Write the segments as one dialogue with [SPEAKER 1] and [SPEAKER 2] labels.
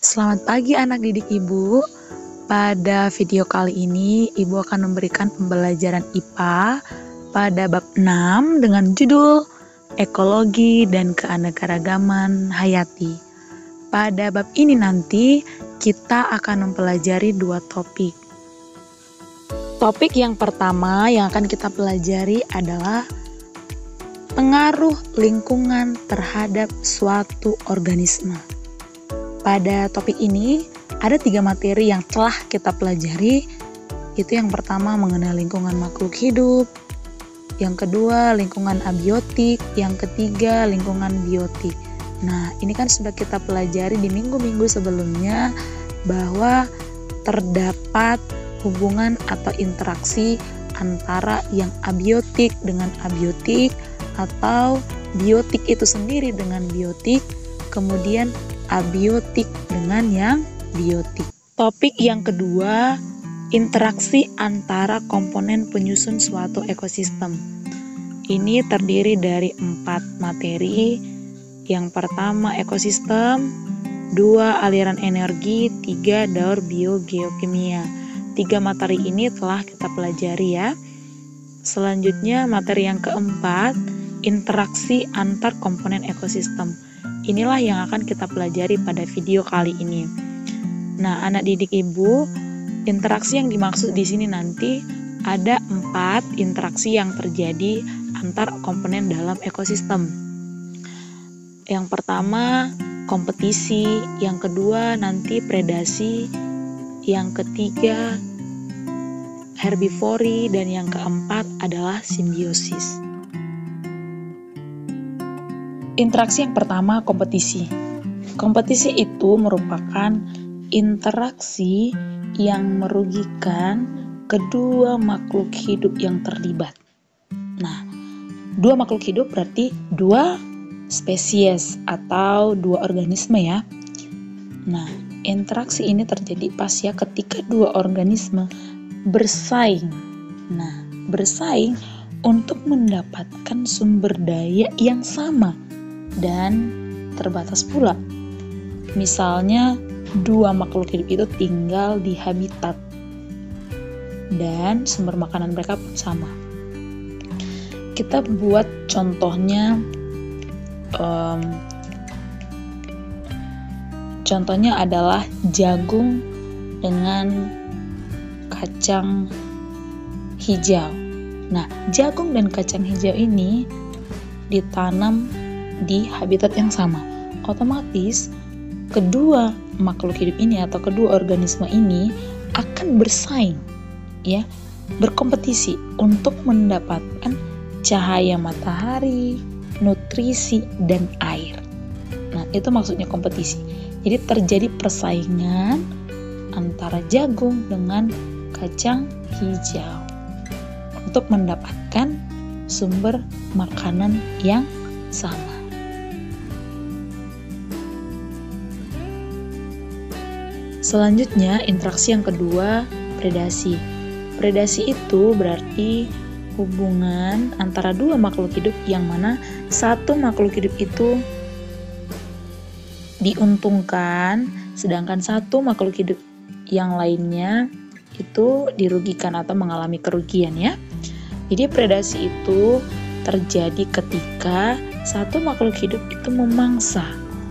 [SPEAKER 1] Selamat pagi anak didik Ibu. Pada video kali ini Ibu akan memberikan pembelajaran IPA pada bab 6 dengan judul Ekologi dan Keanekaragaman Hayati. Pada bab ini nanti kita akan mempelajari dua topik. Topik yang pertama yang akan kita pelajari adalah pengaruh lingkungan terhadap suatu organisme. Pada topik ini ada 3 materi yang telah kita pelajari. Itu yang pertama mengenai lingkungan makhluk hidup, yang kedua lingkungan abiotik, yang ketiga lingkungan biotik. Nah, ini kan sudah kita pelajari di minggu-minggu sebelumnya bahwa terdapat hubungan atau interaksi antara yang abiotik dengan abiotik atau biotik itu sendiri dengan biotik, kemudian abiotik dengan yang biotik. Topik yang kedua, interaksi antara komponen penyusun suatu ekosistem. Ini terdiri dari 4 materi. Yang pertama ekosistem, 2 aliran energi, 3 daur biogeokimia. 3 materi ini telah kita pelajari ya. Selanjutnya materi yang keempat, interaksi antar komponen ekosistem. Inilah yang akan kita pelajari pada video kali ini. Nah, anak didik Ibu, interaksi yang dimaksud di sini nanti ada 4 interaksi yang terjadi antar komponen dalam ekosistem. Yang pertama, kompetisi, yang kedua nanti predasi, yang ketiga herbivori, dan yang keempat adalah simbiosis. Interaksi yang pertama, kompetisi. Kompetisi itu merupakan interaksi yang merugikan kedua makhluk hidup yang terlibat. Nah, 2 makhluk hidup berarti 2 spesies atau 2 organisme ya. Nah, interaksi ini terjadi pas ya ketika 2 organisme bersaing. Nah, bersaing untuk mendapatkan sumber daya yang sama dan terbatas pula. Misalnya 2 makhluk hidup itu tinggal di habitat dan sumber makanan mereka pun sama. Kita buat contohnya, contohnya adalah jagung dengan kacang hijau. Nah, jagung dan kacang hijau ini ditanam di habitat yang sama. Otomatis kedua makhluk hidup ini atau kedua organisme ini akan bersaing ya, berkompetisi untuk mendapatkan cahaya matahari, nutrisi, dan air. Nah, itu maksudnya kompetisi. Jadi terjadi persaingan antara jagung dengan kacang hijau untuk mendapatkan sumber makanan yang sama. Selanjutnya, interaksi yang kedua, predasi. Predasi itu berarti hubungan antara 2 makhluk hidup yang mana satu makhluk hidup itu diuntungkan, sedangkan satu makhluk hidup yang lainnya itu dirugikan atau mengalami kerugian ya. Jadi predasi itu terjadi ketika satu makhluk hidup itu memangsa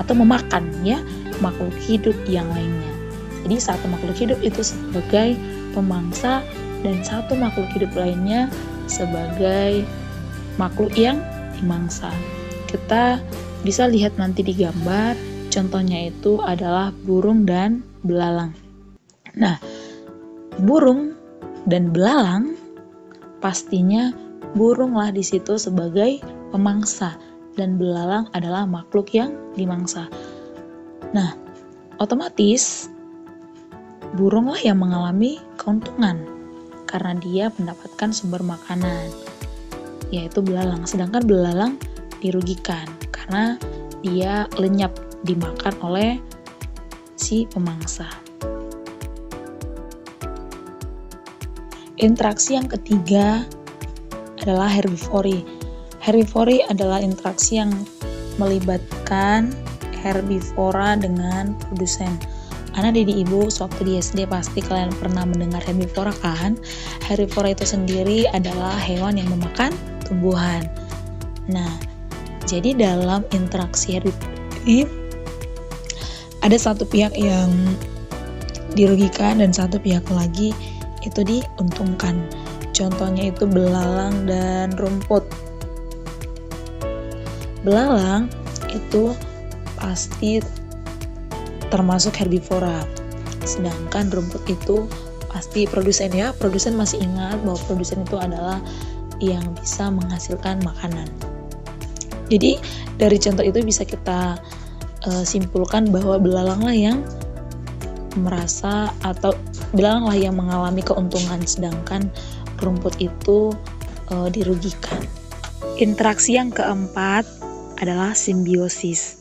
[SPEAKER 1] atau memakan ya makhluk hidup yang lainnya. Jadi satu makhluk hidup itu sebagai pemangsa dan satu makhluk hidup lainnya sebagai makhluk yang dimangsa. Kita bisa lihat nanti di gambar, contohnya itu adalah burung dan belalang. Nah, burung dan belalang pastinya burunglah di situ sebagai pemangsa dan belalang adalah makhluk yang dimangsa. Nah, otomatis burunglah yang mengalami keuntungan karena dia mendapatkan sumber makanan, yaitu belalang. Sedangkan belalang dirugikan karena dia lenyap dimakan oleh si pemangsa. Interaksi yang ketiga adalah herbivori. Herbivori adalah interaksi yang melibatkan herbivora dengan produsen. Anak didik ibu, sewaktu di SD pasti kalian pernah mendengar herbivora kan? Herbivora itu sendiri adalah hewan yang memakan tumbuhan. Nah, jadi dalam interaksi herbivora ini ada satu pihak yang dirugikan dan satu pihak lagi itu diuntungkan. Contohnya itu belalang dan rumput. Belalang itu pasti termasuk herbivora, sedangkan rumput itu pasti produsen ya. Produsen masih ingat bahwa produsen itu adalah yang bisa menghasilkan makanan. Jadi dari contoh itu bisa kita simpulkan bahwa belalanglah yang merasa atau belalanglah yang mengalami keuntungan, sedangkan rumput itu dirugikan. Interaksi yang keempat adalah simbiosis.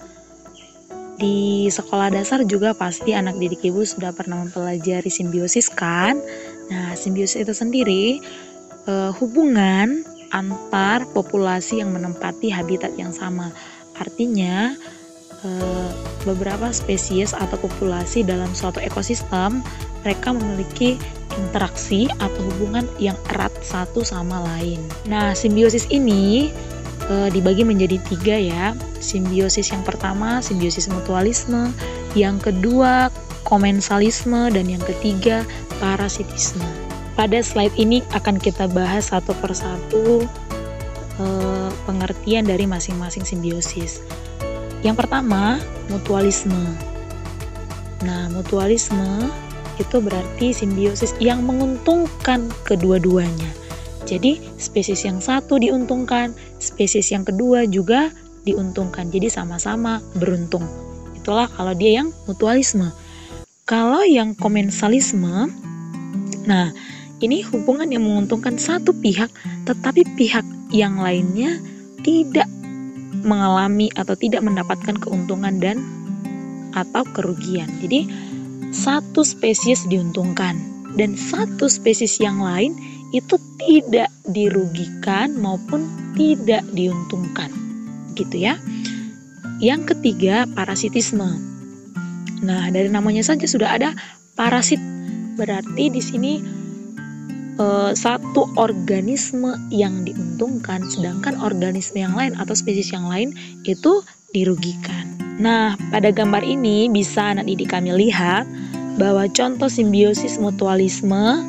[SPEAKER 1] Di sekolah dasar juga pasti anak didik ibu sudah pernah mempelajari simbiosis kan? Nah, simbiosis itu sendiri hubungan antar populasi yang menempati habitat yang sama. Artinya beberapa spesies atau populasi dalam suatu ekosistem mereka memiliki interaksi atau hubungan yang erat satu sama lain. Nah, simbiosis ini dibagi menjadi 3 ya. Simbiosis yang pertama, simbiosis mutualisme, yang kedua komensalisme, dan yang ketiga parasitisme. Pada slide ini akan kita bahas satu persatu pengertian dari masing-masing simbiosis. Yang pertama, mutualisme. Nah, mutualisme itu berarti simbiosis yang menguntungkan kedua-duanya. Jadi spesies yang satu diuntungkan, spesies yang kedua juga diuntungkan. Jadi sama-sama beruntung. Itulah kalau dia yang mutualisme. Kalau yang komensalisme, nah ini hubungan yang menguntungkan satu pihak, tetapi pihak yang lainnya tidak mengalami atau tidak mendapatkan keuntungan dan atau kerugian. Jadi satu spesies diuntungkan dan satu spesies yang lain itu tidak dirugikan maupun tidak diuntungkan, gitu ya. Yang ketiga, parasitisme. Nah, dari namanya saja sudah ada parasit, berarti di sini satu organisme yang diuntungkan, sedangkan organisme yang lain atau spesies yang lain itu dirugikan. Nah, pada gambar ini bisa anak didik kami lihat bahwa contoh simbiosis mutualisme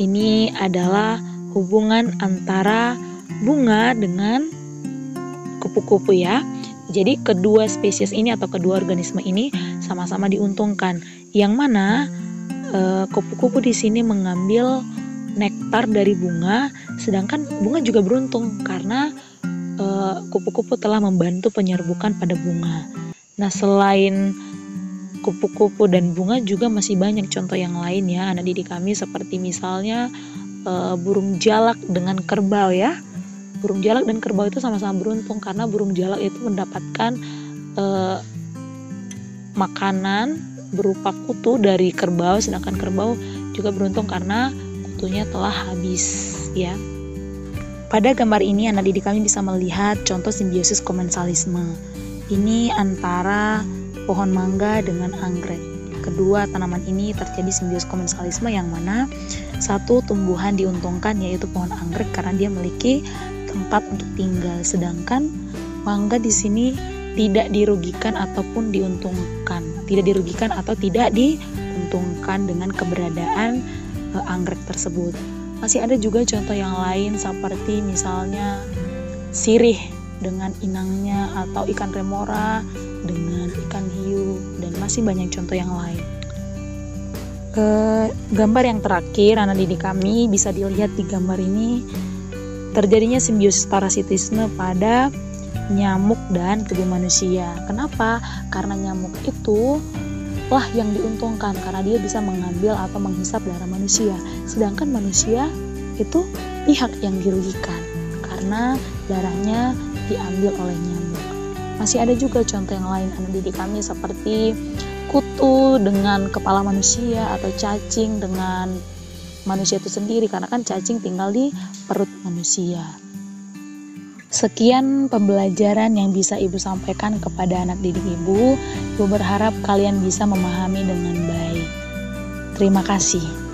[SPEAKER 1] ini adalah hubungan antara bunga dengan kupu-kupu ya. Jadi kedua spesies ini atau kedua organisme ini sama-sama diuntungkan. Yang mana kupu-kupu di sini mengambil nektar dari bunga, sedangkan bunga juga beruntung karena kupu-kupu telah membantu penyerbukan pada bunga. Nah, selain kupu-kupu dan bunga juga masih banyak contoh yang lain ya anak didik kami, seperti misalnya burung jalak dengan kerbau ya. Burung jalak dan kerbau itu sama-sama beruntung karena burung jalak itu mendapatkan makanan berupa kutu dari kerbau, sedangkan kerbau juga beruntung karena kutunya telah habis ya. Pada gambar ini anak didik kami bisa melihat contoh simbiosis komensalisme. Ini antara pohon mangga dengan anggrek. Kedua tanaman ini terjadi simbiosis komensalisme yang mana satu tumbuhan diuntungkan yaitu pohon anggrek karena dia memiliki tempat untuk tinggal, sedangkan mangga di sini tidak dirugikan ataupun diuntungkan. Tidak dirugikan atau tidak diuntungkan dengan keberadaan anggrek tersebut. Masih ada juga contoh yang lain seperti misalnya sirih dengan inangnya atau ikan remora dengan ikan hiu, dan masih banyak contoh yang lain. Gambar yang terakhir anak didik kami bisa dilihat di gambar ini terjadinya simbiosis parasitisme pada nyamuk dan tubuh manusia. Kenapa? Karena nyamuk itu lah yang diuntungkan karena dia bisa mengambil atau menghisap darah manusia, sedangkan manusia itu pihak yang dirugikan karena darahnya diambil oleh nyamuk. Masih ada juga contoh yang lain anak didik kami seperti kutu dengan kepala manusia atau cacing dengan manusia itu sendiri, karena kan cacing tinggal di perut manusia. Sekian pembelajaran yang bisa Ibu sampaikan kepada anak didik Ibu. Ibu berharap kalian bisa memahami dengan baik. Terima kasih.